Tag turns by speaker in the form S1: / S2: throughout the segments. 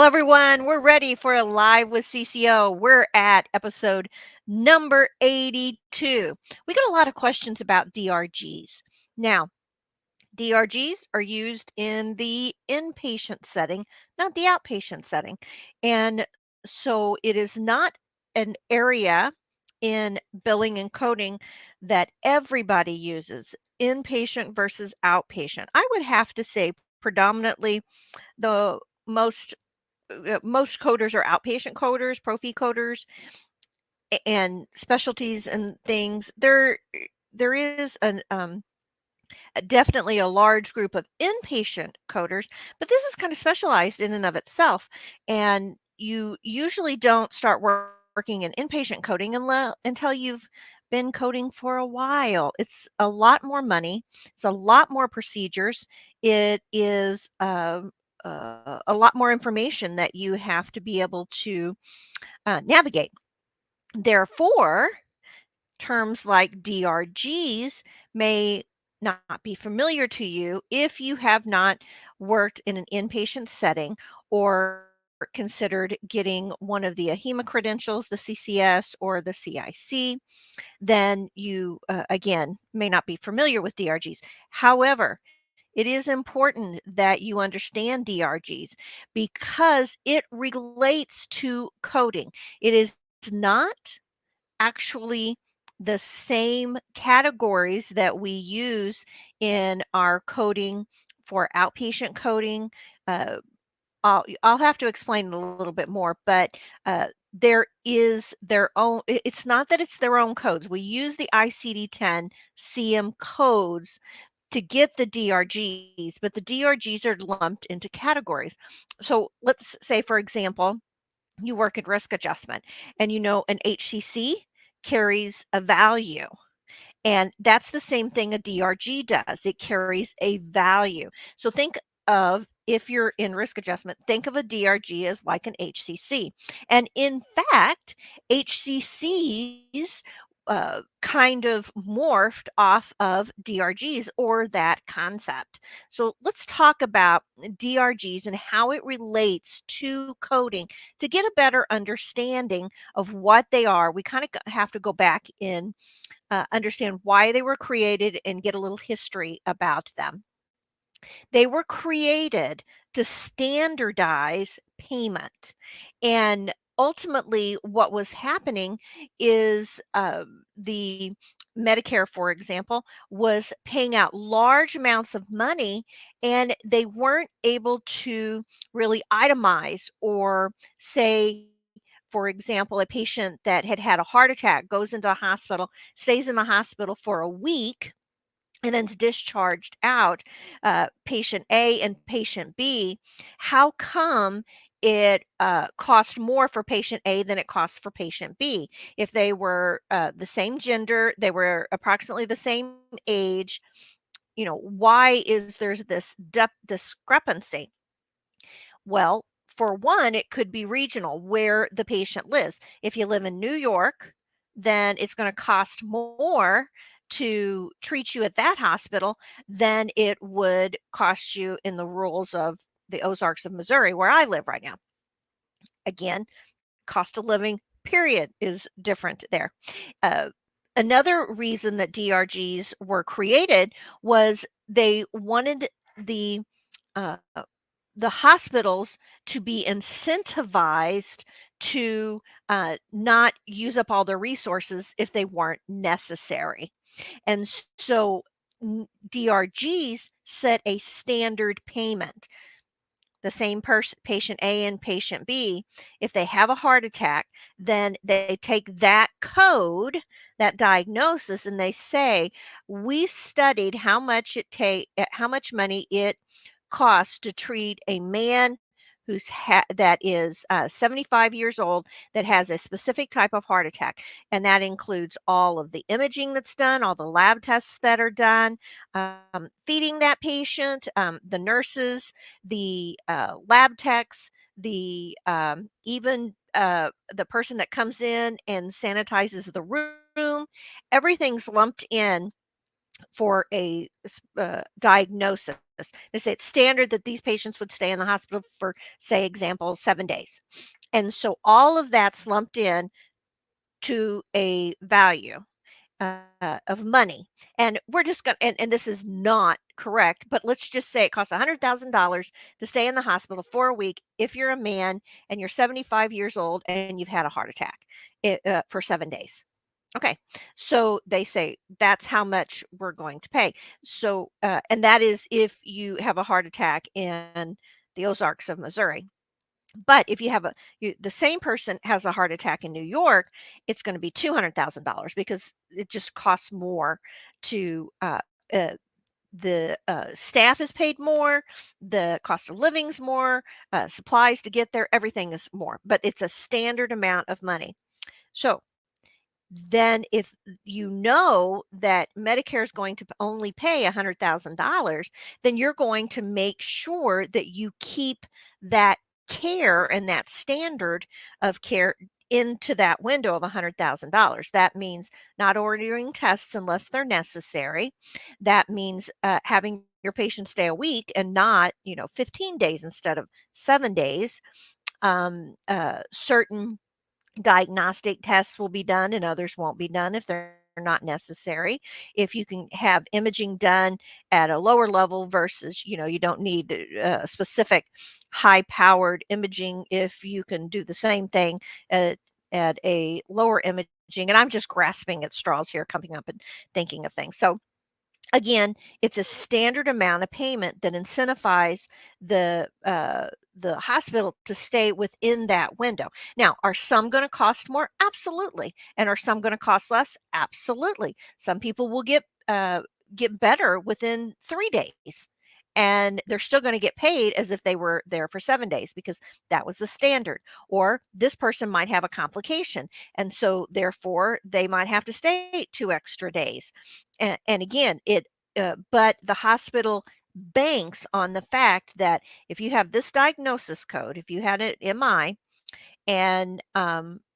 S1: Hello, everyone. We're ready for a live with CCO. We're at episode number 82. We got a lot of questions about DRGs. Now, DRGs are used in the inpatient setting, not the outpatient setting. And so it is not an area in billing and coding that everybody uses, inpatient versus outpatient. I would have to say predominantly the most coders are outpatient coders, profi coders, and specialties and things. There is definitely a large group of inpatient coders, but this is kind of specialized in and of itself. And you usually don't start working in inpatient coding until you've been coding for a while. It's a lot more money. It's a lot more procedures. It is a lot more information that you have to be able to navigate. Therefore, terms like DRGs may not be familiar to you if you have not worked in an inpatient setting or considered getting one of the AHIMA credentials, the CCS or the CIC, then you, again, may not be familiar with DRGs. However, it is important that you understand DRGs because it relates to coding. It is not actually the same categories that we use in our coding for outpatient coding. Uh, I'll have to explain it a little bit more, but there is their own. It's not that it's their own codes. We use the ICD10 CM codes to get the DRGs, but the DRGs are lumped into categories. So let's say, for example, you work in risk adjustment and you know an HCC carries a value. And that's the same thing a DRG does. It carries a value. So think of, if you're in risk adjustment, think of a DRG as like an HCC. And in fact, HCCs kind of morphed off of DRGs or that concept. So let's talk about DRGs and how it relates to coding to get a better understanding of what they are. We kind of have to go back in, understand why they were created and get a little history about them. They were created to standardize payment. And ultimately, what was happening is the Medicare, for example, was paying out large amounts of money and they weren't able to really itemize or say, for example, a patient that had had a heart attack goes into the hospital, stays in the hospital for a week, and then's discharged out, patient A and patient B. How come it cost more for patient A than it costs for patient B? If they were the same gender, they were approximately the same age, why is there's this discrepancy? Well, for one, it could be regional where the patient lives. If you live in New York, then it's going to cost more to treat you at that hospital than it would cost you in the rurals of the Ozarks of Missouri, where I live right now. Again, cost of living, period, is different there. Uh, Another reason that DRGs were created was they wanted uh, the hospitals to be incentivized to not use up all their resources if they weren't necessary. And so DRGs set a standard payment. The same patient A and patient B, if they have a heart attack, then they take that code, that diagnosis, and they say, we studied how much money it costs to treat a man that is 75 years old that has a specific type of heart attack, and that includes all of the imaging that's done, all the lab tests that are done, feeding that patient, the nurses, the lab techs, the even the person that comes in and sanitizes the room. Everything's lumped in for a diagnosis. They say it's standard that these patients would stay in the hospital for, say, example, 7 days. And so all of that's lumped in to a value of money. And we're just going to, and this is not correct, but let's just say it costs $100,000 to stay in the hospital for a week if you're a man and you're 75 years old and you've had a heart attack for 7 days. Okay, so they say that's how much we're going to pay. So, and that is if you have a heart attack in the Ozarks of Missouri. But if you have the same person has a heart attack in New York, it's going to be $200,000 because it just costs more to uh, the staff is paid more, the cost of living's more, supplies to get there, everything is more, but it's a standard amount of money. So then if you know that Medicare is going to only pay $100,000, then you're going to make sure that you keep that care and that standard of care into that window of $100,000. That means not ordering tests unless they're necessary. That means having your patient stay a week and not, 15 days instead of 7 days. Certain diagnostic tests will be done and others won't be done if they're not necessary. If you can have imaging done at a lower level versus, you don't need specific high powered imaging if you can do the same thing at a lower imaging. And I'm just grasping at straws here, coming up and thinking of things. So again, it's a standard amount of payment that incentivizes the hospital to stay within that window. Now, are some going to cost more? Absolutely. And are some going to cost less? Absolutely. Some people will get better within 3 days, and they're still going to get paid as if they were there for 7 days because that was the standard. Or this person might have a complication, and so therefore they might have to stay 2 extra days. And again, but the hospital banks on the fact that if you have this diagnosis code, if you had an MI and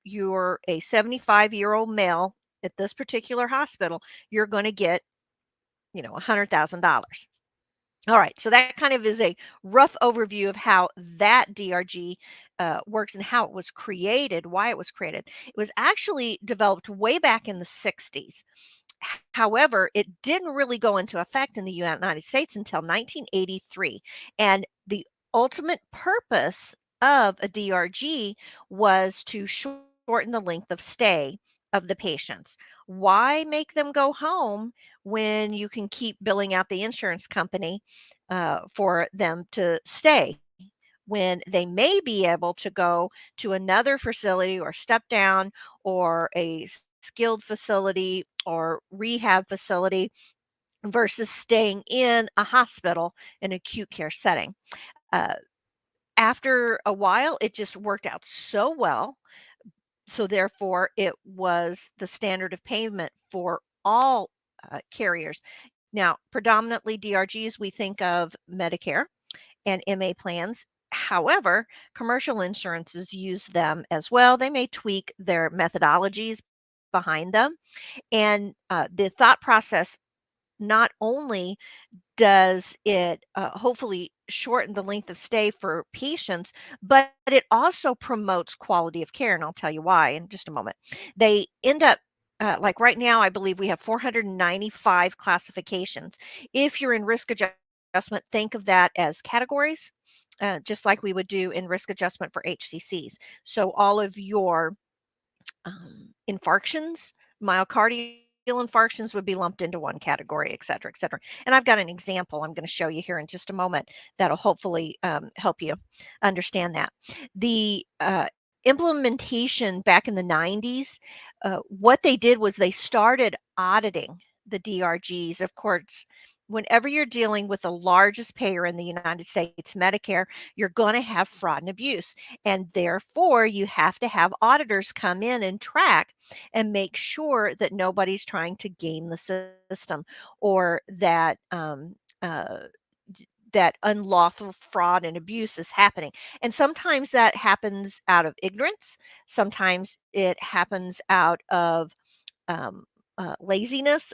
S1: you're a 75-year-old male at this particular hospital, you're going to get, $100,000. All right, so that kind of is a rough overview of how that DRG works and how it was created, why it was created. It was actually developed way back in the 60s. However, it didn't really go into effect in the United States until 1983. And the ultimate purpose of a DRG was to shorten the length of stay of the patients. Why make them go home when you can keep billing out the insurance company for them to stay? When they may be able to go to another facility or step down or a skilled facility or rehab facility versus staying in a hospital in acute care setting. Uh, After a while, it just worked out so well. So, therefore, it was the standard of payment for all carriers. Now, predominantly DRGs, we think of Medicare and MA plans. However, commercial insurances use them as well. They may tweak their methodologies behind them. And the thought process not only does it hopefully shorten the length of stay for patients, but it also promotes quality of care. And I'll tell you why in just a moment. They end up like right now, I believe we have 495 classifications. If you're in risk adjustment, think of that as categories, just like we would do in risk adjustment for HCCs. So all of your infarctions, myocardial infarctions would be lumped into one category, et cetera, et cetera. And I've got an example I'm going to show you here in just a moment that'll hopefully help you understand that. The implementation back in the 90s, what they did was they started auditing the DRGs. Of course, whenever you're dealing with the largest payer in the United States, Medicare, you're going to have fraud and abuse. And therefore, you have to have auditors come in and track and make sure that nobody's trying to game the system or that that unlawful fraud and abuse is happening. And sometimes that happens out of ignorance. Sometimes it happens out of laziness,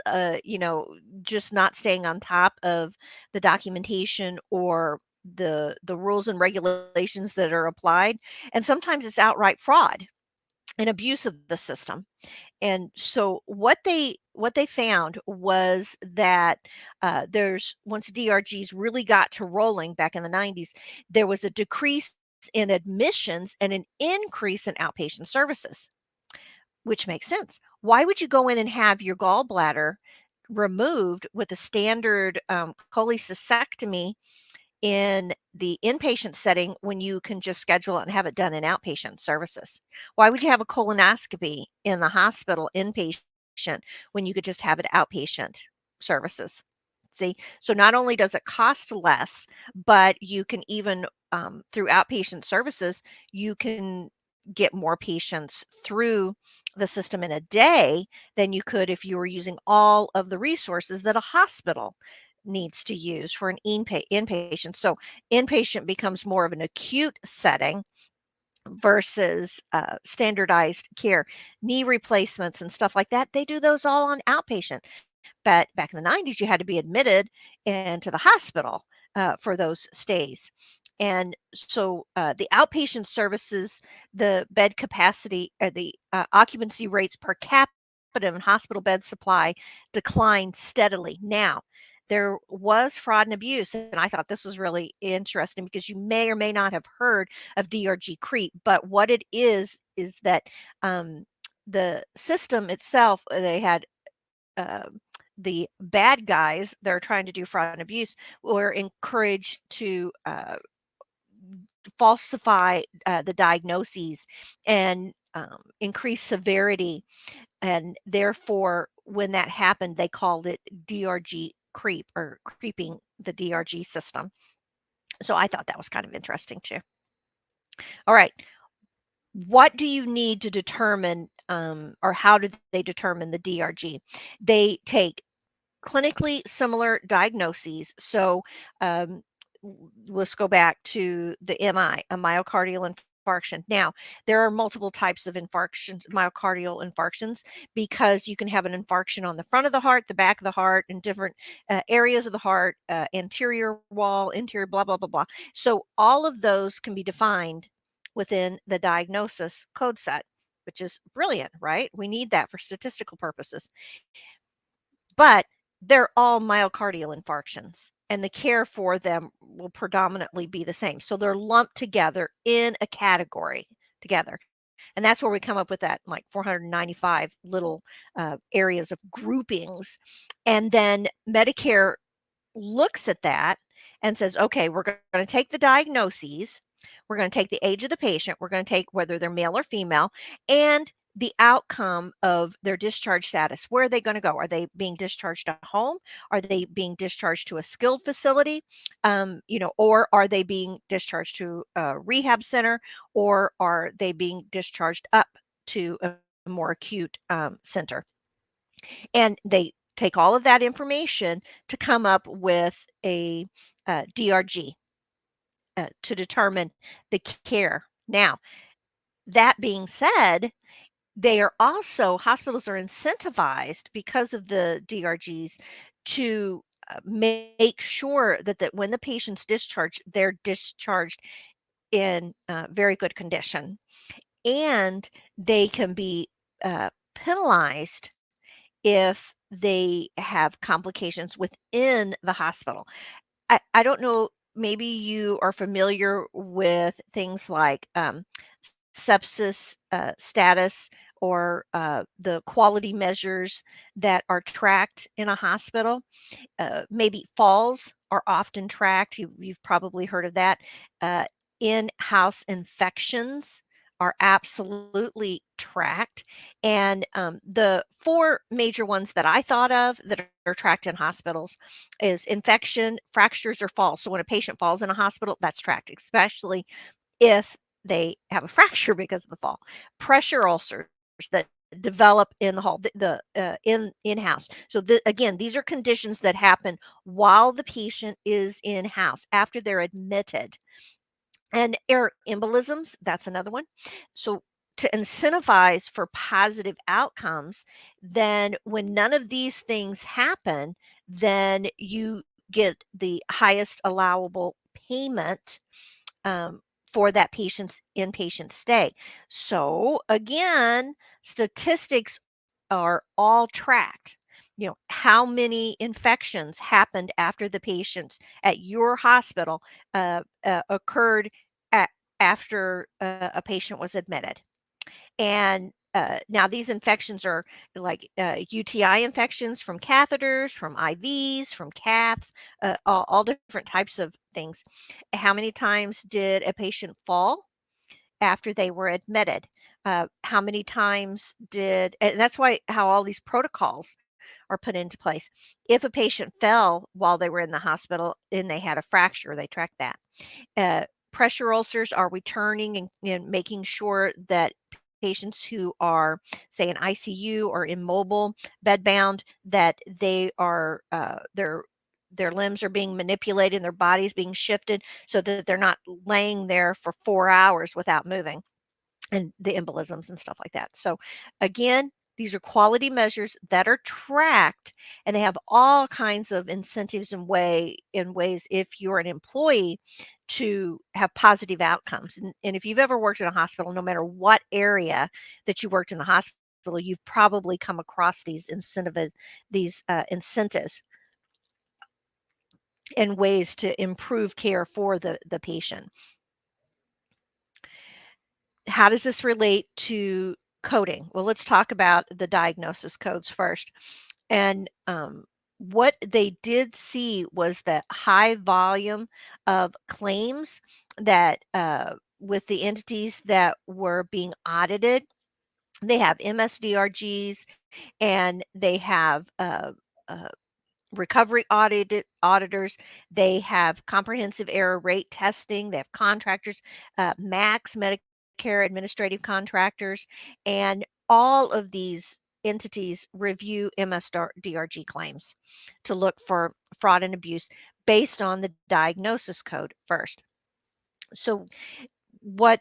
S1: just not staying on top of the documentation or the rules and regulations that are applied, and sometimes it's outright fraud and abuse of the system. And so what they found was that there's once DRGs really got to rolling back in the 90s, there was a decrease in admissions and an increase in outpatient services, which makes sense. Why would you go in and have your gallbladder removed with a standard cholecystectomy in the inpatient setting when you can just schedule it and have it done in outpatient services? Why would you have a colonoscopy in the hospital inpatient when you could just have it outpatient services? See, so not only does it cost less, but you can even through outpatient services, you can get more patients through the system in a day than you could if you were using all of the resources that a hospital needs to use for an inpatient. So inpatient becomes more of an acute setting versus standardized care. Knee replacements and stuff like that, they do those all on outpatient. But back in the 90s, you had to be admitted into the hospital for those stays. And so the outpatient services, the bed capacity or the occupancy rates per capita and hospital bed supply declined steadily. Now, there was fraud and abuse, and I thought this was really interesting because you may or may not have heard of DRG creep, but what it is that the system itself, they had uh, the bad guys that are trying to do fraud and abuse were encouraged to falsify the diagnoses and increase severity. And therefore, when that happened, they called it DRG creep or creeping the DRG system. So I thought that was kind of interesting too. All right. What do you need to determine, or how do they determine the DRG? They take clinically similar diagnoses. So, let's go back to the MI, a myocardial infarction. Now, there are multiple types of infarctions, myocardial infarctions, because you can have an infarction on the front of the heart, the back of the heart, and different areas of the heart, anterior wall, interior, blah, blah, blah, blah. So, all of those can be defined within the diagnosis code set, which is brilliant, right? We need that for statistical purposes. But they're all myocardial infarctions, and the care for them will predominantly be the same. So they're lumped together in a category together. And that's where we come up with that like 495 little areas of groupings. And then Medicare looks at that and says, okay, we're going to take the diagnoses, we're going to take the age of the patient, we're going to take whether they're male or female, and the outcome of their discharge status. Where are they going to go? Are they being discharged at home? Are they being discharged to a skilled facility? Or are they being discharged to a rehab center? Or are they being discharged up to a more acute center? And they take all of that information to come up with a DRG to determine the care. Now, that being said, they are also hospitals are incentivized because of the DRGs to make sure that when the patient's discharged, they're discharged in very good condition, and they can be penalized if they have complications within the hospital. I don't know, maybe you are familiar with things like sepsis status or the quality measures that are tracked in a hospital. Maybe falls are often tracked. You've probably heard of that. Uh, In-house infections are absolutely tracked. And the four major ones that I thought of that are tracked in hospitals is infection, fractures, or falls. So when a patient falls in a hospital, that's tracked, especially if they have a fracture because of the fall. Pressure ulcers that develop in the hall, in-house. So again, these are conditions that happen while the patient is in-house after they're admitted. And air embolisms, that's another one. So to incentivize for positive outcomes, then when none of these things happen, then you get the highest allowable payment um, for that patient's inpatient stay. So again, statistics are all tracked. How many infections happened after the patients at your hospital occurred at, after a patient was admitted. And now these infections are like UTI infections from catheters, from IVs, from caths, all different types of things. How many times did a patient fall after they were admitted? How many times did, and that's why how all these protocols are put into place. If a patient fell while they were in the hospital and they had a fracture, they track that. Uh, Pressure ulcers are returning and making sure that patients who are, say, in ICU or immobile, bedbound, that they are their limbs are being manipulated and their bodies being shifted so that they're not laying there for 4 hours without moving, and the embolisms and stuff like that. So again, these are quality measures that are tracked, and they have all kinds of incentives and ways if you're an employee to have positive outcomes. And if you've ever worked in a hospital, no matter what area that you worked in the hospital, you've probably come across these incentives and ways to improve care for the patient. How does this relate to coding? Well, let's talk about the diagnosis codes first. And what they did see was that high volume of claims that with the entities that were being audited, they have MSDRGs and they have uh, recovery auditors, they have comprehensive error rate testing, they have contractors, max Medicare administrative contractors, and all of these entities review MSDRG claims to look for fraud and abuse based on the diagnosis code first. So what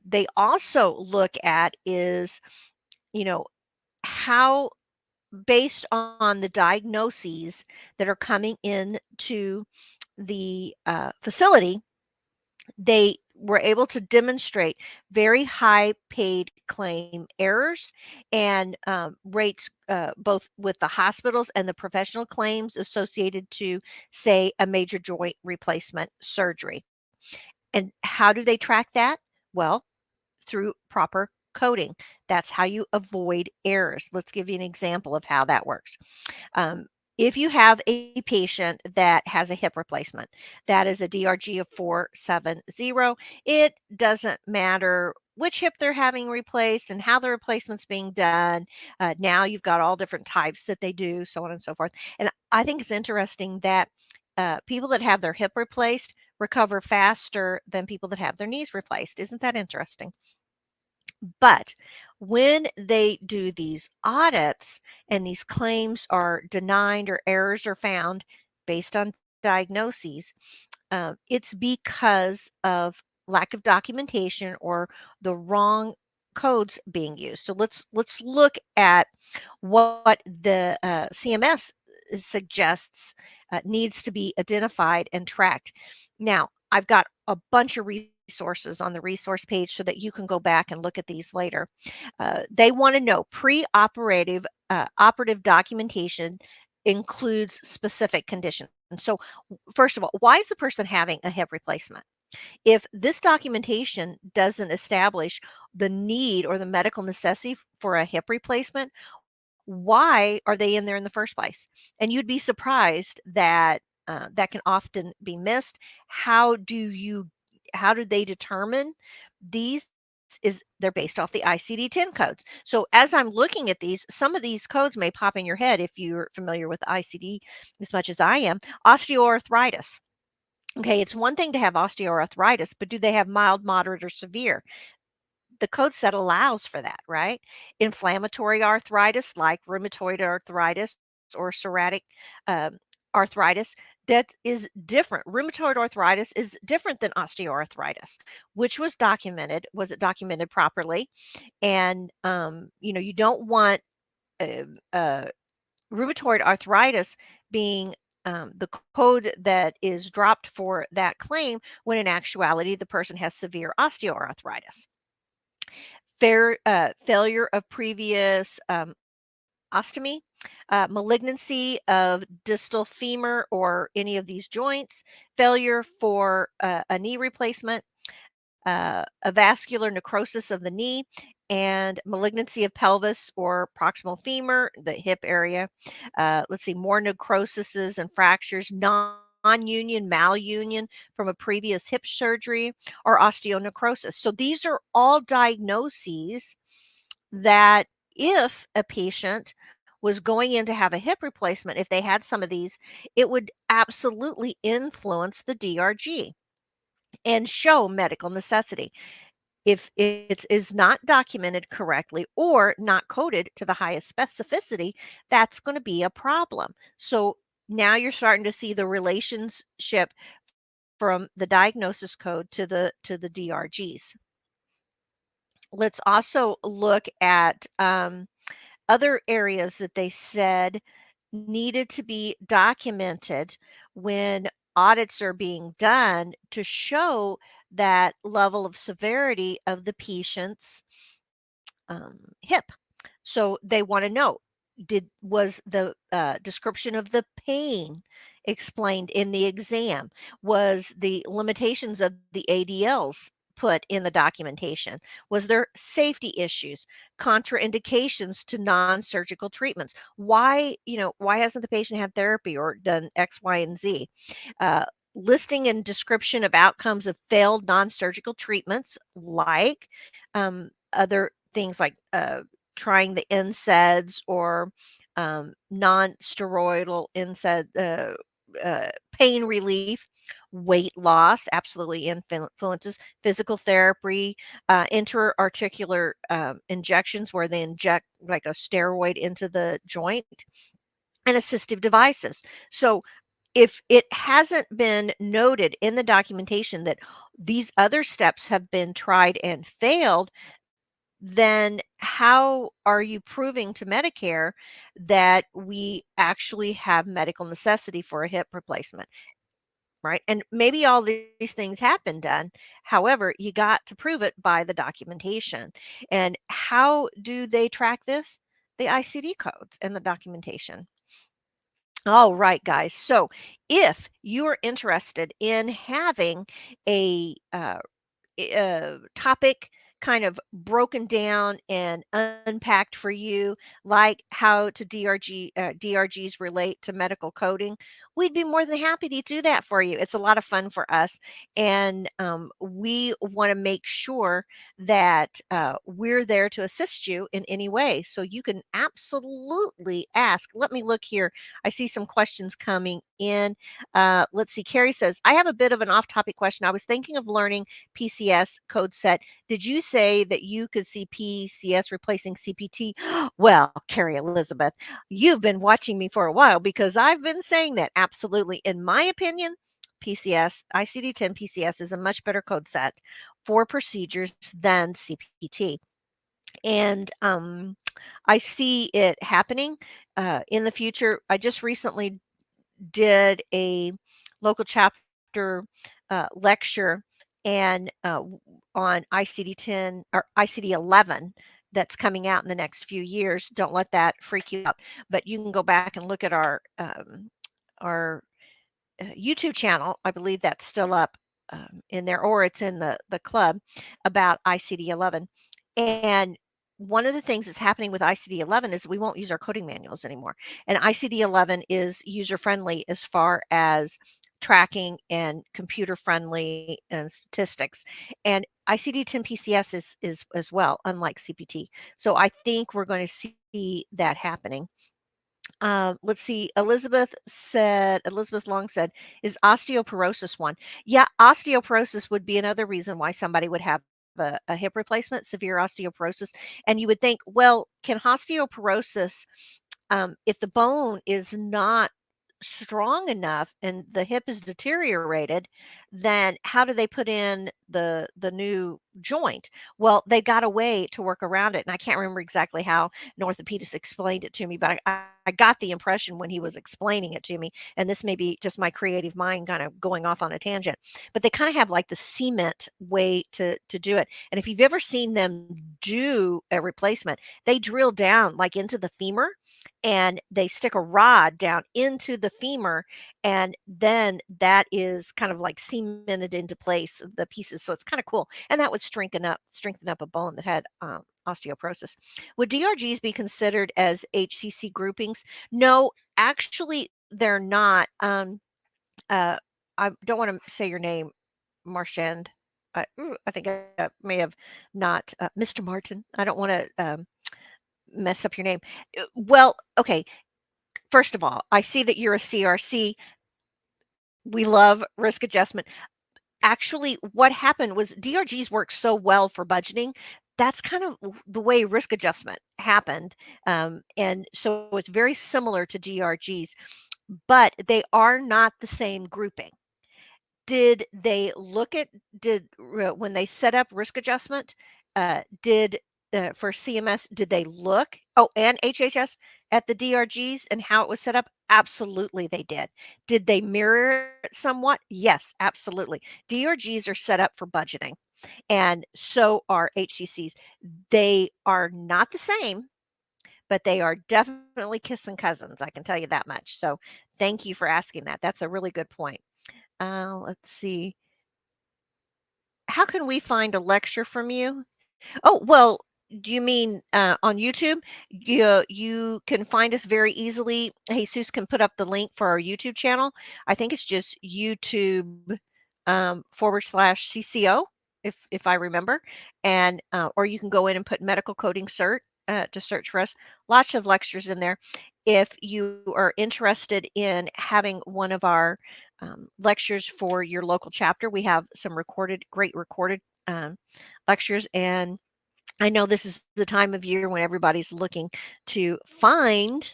S1: they also look at is, you know, how, based on the diagnoses that are coming in to the facility, they were able to demonstrate very high paid claim errors and rates, both with the hospitals and the professional claims associated to, say, a major joint replacement surgery. And how do they track that? Well, through proper coding. That's how you avoid errors. Let's give you an example of how that works. Um, if you have a patient that has a hip replacement, that is a DRG of 470. It doesn't matter which hip they're having replaced and how the replacement's being done. Now you've got all different types that they do, so on and so forth. And I think it's interesting that people that have their hip replaced recover faster than people that have their knees replaced. Isn't that interesting? But when they do these audits and these claims are denied or errors are found based on diagnoses, it's because of lack of documentation or the wrong codes being used. So let's look at what the CMS suggests needs to be identified and tracked. Now, I've got a bunch of resources on the resource page so that you can go back and look at these later. They want to know pre-operative operative documentation includes specific conditions. And so, first of all, why is the person having a hip replacement? If this documentation doesn't establish the need or the medical necessity for a hip replacement, why are they in there in the first place? And you'd be surprised that that can often be missed. How do they determine these? Is they're based off the ICD-10 codes. So as I'm looking at these, some of these codes may pop in your head if you're familiar with the ICD as much as I am. Osteoarthritis. Okay, it's one thing to have osteoarthritis, but do they have mild, moderate, or severe? The code set allows for that, right? Inflammatory arthritis, like rheumatoid arthritis or psoriatic um, arthritis, That is different. Rheumatoid arthritis is different than osteoarthritis, which was documented. Was it documented properly? And, you don't want uh, uh, rheumatoid arthritis being the code that is dropped for that claim when in actuality the person has severe osteoarthritis. Failure of previous ostomy, malignancy of distal femur or any of these joints, failure for a knee replacement, a vascular necrosis of the knee, and malignancy of pelvis or proximal femur, the hip area. Let's see, more necrosises and fractures, non-union, malunion from a previous hip surgery, or osteonecrosis. So these are all diagnoses that if a patient was going in to have a hip replacement, if they had some of these, it would absolutely influence the DRG and show medical necessity. If it is not documented correctly or not coded to the highest specificity, that's going to be a problem. So now you're starting to see the relationship from the diagnosis code to the DRGs. Let's also look at other areas that they said needed to be documented when audits are being done to show that level of severity of the patient's hip. So they want to know, was the description of the pain explained in the exam? Was the limitations of the ADLs put in the documentation? Was there safety issues, contraindications to non-surgical treatments? Why hasn't the patient had therapy or done X, Y, and Z? Uh, Listing and description of outcomes of failed non-surgical treatments, like other things like trying the NSAIDs or non-steroidal NSAID pain relief, weight loss absolutely influences physical therapy, intra-articular injections where they inject like a steroid into the joint, and assistive devices. So if it hasn't been noted in the documentation that these other steps have been tried and failed, then how are you proving to Medicare that we actually have medical necessity for a hip replacement, right? And maybe all these things have been done. However, you got to prove it by the documentation. And how do they track this? The ICD codes and the documentation. All right, guys. So if you are interested in having a topic kind of broken down and unpacked for you, like how to DRGs relate to medical coding, we'd be more than happy to do that for you. It's a lot of fun for us, and we want to make sure that we're there to assist you in any way. So you can absolutely ask. Let me look here. I see some questions coming in. Let's see. Carrie says, I have a bit of an off-topic question. I was thinking of learning PCS code set. Did you say that you could see PCS replacing CPT? Well, Carrie Elizabeth, you've been watching me for a while because I've been saying that. Absolutely. In my opinion, PCS, ICD-10 PCS is a much better code set for procedures than CPT. And I see it happening in the future. I just recently did a local chapter lecture and on ICD-10 or ICD-11 that's coming out in the next few years. Don't let that freak you out. But you can go back and look at our YouTube channel. I believe that's still up in there, or it's in the club about ICD-11. And one of the things that's happening with ICD-11 is we won't use our coding manuals anymore. And ICD-11 is user friendly as far as tracking and computer friendly and statistics. And ICD-10 PCS is as well, unlike CPT. So I think we're going to see that happening. Let's see. Elizabeth Long said, is osteoporosis one? Yeah, osteoporosis would be another reason why somebody would have a hip replacement, severe osteoporosis. And you would think, well, can osteoporosis, if the bone is not strong enough and the hip is deteriorated, then how do they put in the new joint? Well, they got a way to work around it, and I can't remember exactly how an orthopedist explained it to me, but I got the impression when he was explaining it to me, and this may be just my creative mind kind of going off on a tangent, but they kind of have like the cement way to do it. And if you've ever seen them do a replacement, they drill down like into the femur and they stick a rod down into the femur, and then that is kind of like cemented into place, the pieces, so it's kind of cool, and that would strengthen up a bone that had osteoporosis. Would DRGs be considered as HCC groupings? No, actually they're not. Uh, I don't want to say your name, Marchand. I think I may have not, Mr. Martin. I don't want to mess up your name. Well, okay. First of all, I see that you're a CRC. We love risk adjustment. Actually, what happened was DRGs work so well for budgeting. That's kind of the way risk adjustment happened. And so it's very similar to DRGs, but they are not the same grouping. Did they look at did when they set up risk adjustment, did for CMS, did they look, oh, and HHS, at the DRGs and how it was set up? Absolutely, they did. Did they mirror it somewhat? Yes, absolutely. DRGs are set up for budgeting, and so are HCCs. They are not the same, but they are definitely kissing cousins. I can tell you that much. So, thank you for asking that. That's a really good point. Let's see. How can we find a lecture from you? Oh, well, do you mean, on YouTube? You can find us very easily. Jesus can put up the link for our YouTube channel. I think it's just YouTube, /CCO, if I remember, and, or you can go in and put medical coding cert, to search for us. Lots of lectures in there. If you are interested in having one of our, lectures for your local chapter, we have some great recorded, lectures, and I know this is the time of year when everybody's looking to find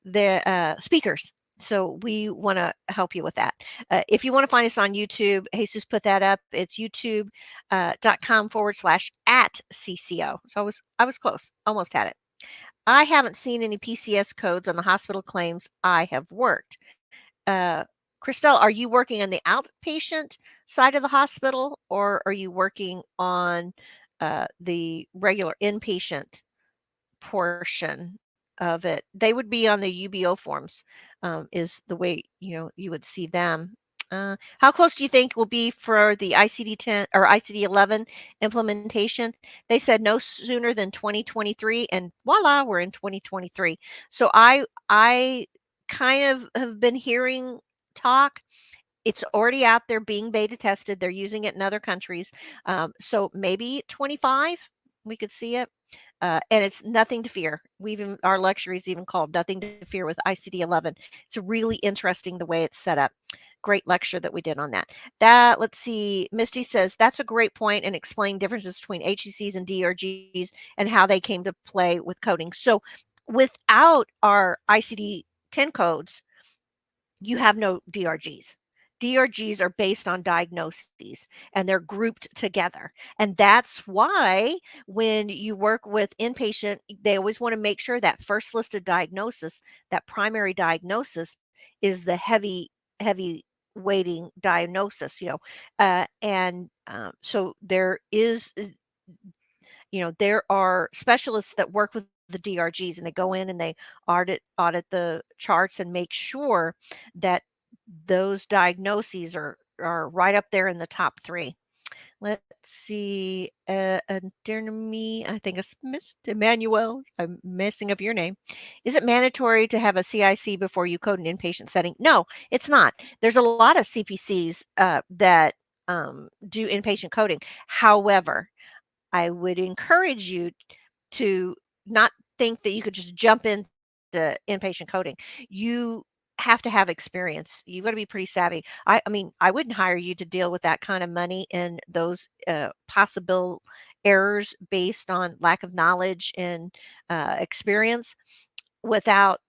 S1: the speakers. So we want to help you with that. If you want to find us on YouTube, Jesus put that up. It's youtube.com/at CCO. So I was close, almost had it. I haven't seen any PCS codes on the hospital claims I have worked. Uh, Christelle, are you working on the outpatient side of the hospital, or are you working on the regular inpatient portion of it? They would be on the UBO forms, is the way you would see them. How close do you think will be for the ICD-10 or ICD-11 implementation? They said no sooner than 2023, and voila, we're in 2023. So I kind of have been hearing talk. It's already out there being beta tested. They're using it in other countries. So maybe 25, we could see it. And it's nothing to fear. Our lecture is even called Nothing to Fear with ICD-11. It's really interesting the way it's set up. Great lecture that we did on that. Let's see, Misty says, that's a great point and explain differences between HCCs and DRGs and how they came to play with coding. So without our ICD-10 codes, you have no DRGs. DRGs are based on diagnoses and they're grouped together. And that's why when you work with inpatient, they always want to make sure that first listed diagnosis, that primary diagnosis, is the heavy weighting diagnosis, and so there are specialists that work with the DRGs, and they go in and they audit the charts and make sure that those diagnoses are right up there in the top 3. Let's see, Dernomy, I think it's Miss Emmanuel. I'm messing up your name. Is it mandatory to have a CIC before you code an inpatient setting? No, it's not. There's a lot of CPCs that do inpatient coding. However, I would encourage you to not think that you could just jump into inpatient coding. You have to have experience. You've got to be pretty savvy. I mean, I wouldn't hire you to deal with that kind of money and those possible errors based on lack of knowledge and experience without,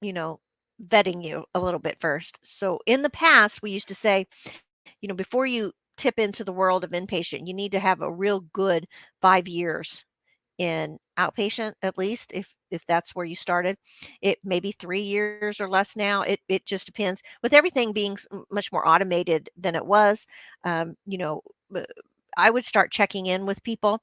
S1: you know, vetting you a little bit first. So in the past, we used to say, before you tip into the world of inpatient, you need to have a real good 5 years in outpatient, at least if that's where you started. It may be 3 years or less now. It just depends. With everything being much more automated than it was, um, you know, uh, I would start checking in with people.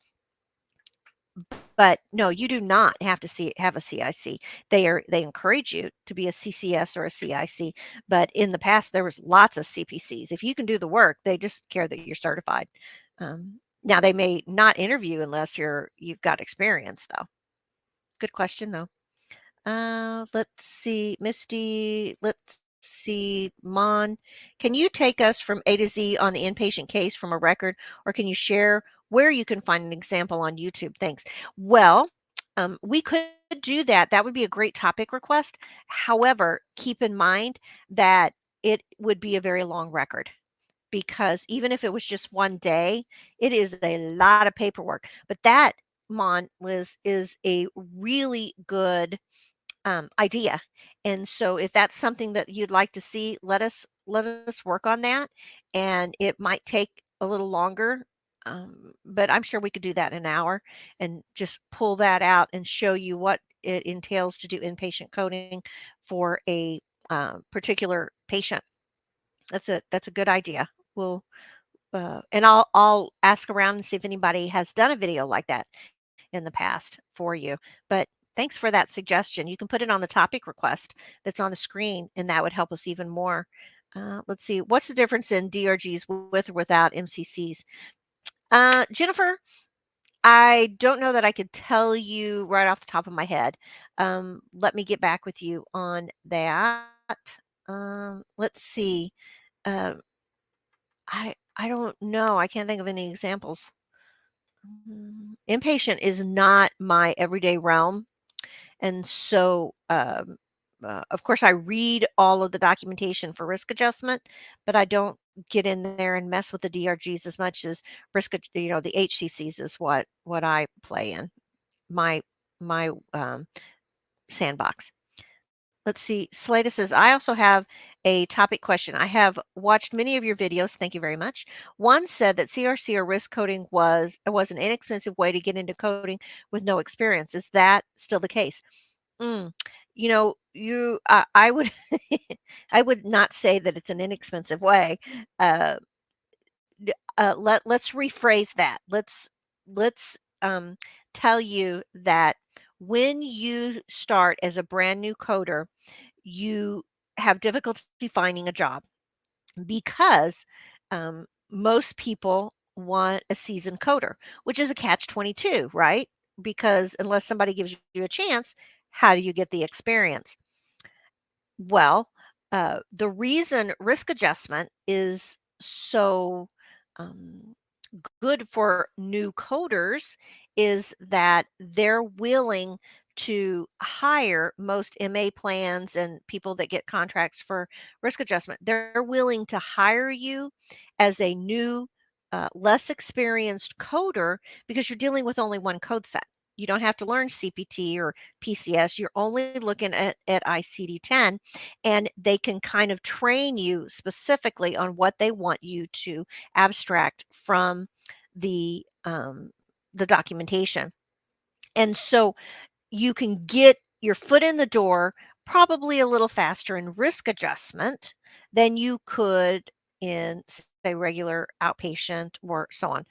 S1: But no, you do not have to have a CIC. They encourage you to be a CCS or a CIC, but in the past there was lots of CPCs. If you can do the work, they just care that you're certified. Now they may not interview unless you've got experience though. Good question though. Let's see, Misty. Let's see, Mon. Can you take us from A to Z on the inpatient case from a record, or can you share where you can find an example on YouTube? Thanks. Well, we could do that. That would be a great topic request. However, keep in mind that it would be a very long record because even if it was just one day, it is a lot of paperwork. But that, Mon, is a really good idea. And so if that's something that you'd like to see, let us work on that. And it might take a little longer, but I'm sure we could do that in an hour and just pull that out and show you what it entails to do inpatient coding for a particular patient. That's a good idea. We'll and I'll ask around and see if anybody has done a video like that in the past for you. But thanks for that suggestion. You can put it on the topic request that's on the screen, and that would help us even more. Let's see. What's the difference in DRGs with or without MCCs? Jennifer, I don't know that I could tell you right off the top of my head. Let me get back with you on that. Let's see. Uh, I don't know. I can't think of any examples. Inpatient is not my everyday realm. And so, of course, I read all of the documentation for risk adjustment, but I don't get in there and mess with the DRGs as much as the HCCs is what I play in my sandbox. Let's see. Slata says, I also have a topic question. I have watched many of your videos. Thank you very much. One said that CRC or risk coding was an inexpensive way to get into coding with no experience. Is that still the case? Mm, I would I would not say that it's an inexpensive way. Uh, let's rephrase that. Let's tell you that when you start as a brand new coder, you have difficulty finding a job because most people want a seasoned coder, which is a catch 22, right? Because unless somebody gives you a chance, how do you get the experience? Well, the reason risk adjustment is so um, good for new coders is that they're willing to hire most MA plans and people that get contracts for risk adjustment. They're willing to hire you as a new, less experienced coder because you're dealing with only one code set. You don't have to learn CPT or PCS. You're only looking at ICD-10, and they can kind of train you specifically on what they want you to abstract from the um, the documentation. And so you can get your foot in the door probably a little faster in risk adjustment than you could in, say, regular outpatient or so on.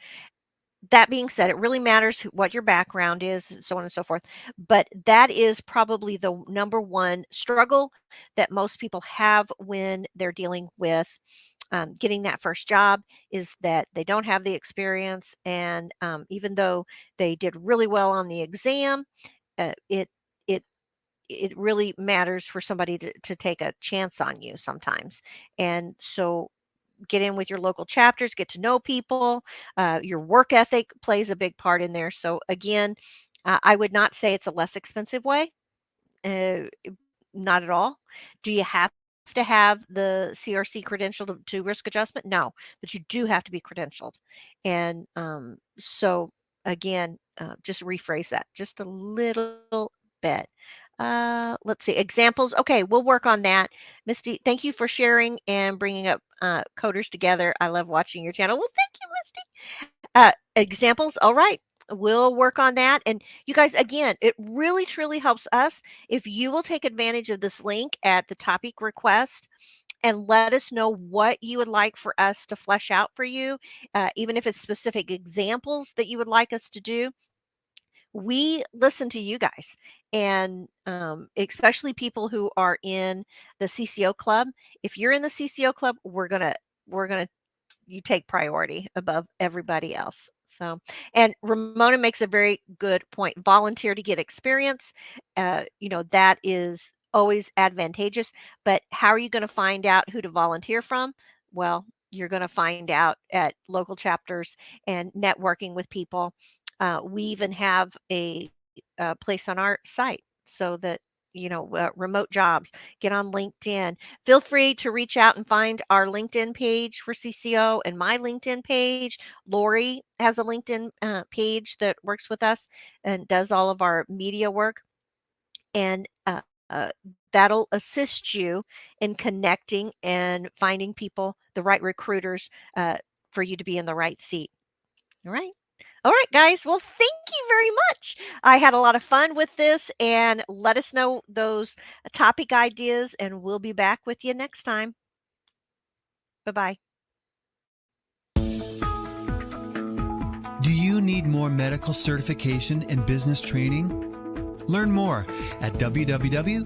S1: That being said, it really matters what your background is, so on and so forth. But that is probably the number one struggle that most people have when they're dealing with getting that first job is that they don't have the experience. And even though they did really well on the exam, it it it really matters for somebody to take a chance on you sometimes. And so get in with your local chapters, get to know people. Your work ethic plays a big part in there. So again, I would not say it's a less expensive way. Uh, Not at all. Do you have to have the CRC credential to risk adjustment? No, but you do have to be credentialed. And so again, just rephrase that just a little bit. Let's see, examples. Okay, we'll work on that. Misty, thank you for sharing and bringing up coders together. I love watching your channel. Well, thank you, Misty. Examples. All right. We'll work on that. And you guys, again, it really truly helps us if you will take advantage of this link at the topic request and let us know what you would like for us to flesh out for you, even if it's specific examples that you would like us to do. We listen to you guys, and especially people who are in the CCO club. If you're in the CCO club, we're gonna you take priority above everybody else. So, and Ramona makes a very good point. Volunteer to get experience. That is always advantageous. But how are you going to find out who to volunteer from? Well, you're going to find out at local chapters and networking with people. We even have a place on our site so that remote jobs, get on LinkedIn. Feel free to reach out and find our LinkedIn page for CCO and my LinkedIn page. Lori has a LinkedIn page that works with us and does all of our media work. And uh, that'll assist you in connecting and finding people, the right recruiters, for you to be in the right seat. All right. All right, guys. Well, thank you very much. I had a lot of fun with this, and let us know those topic ideas, and we'll be back with you next time. Bye-bye.
S2: Do you need more medical certification and business training? Learn more at www.cco.us.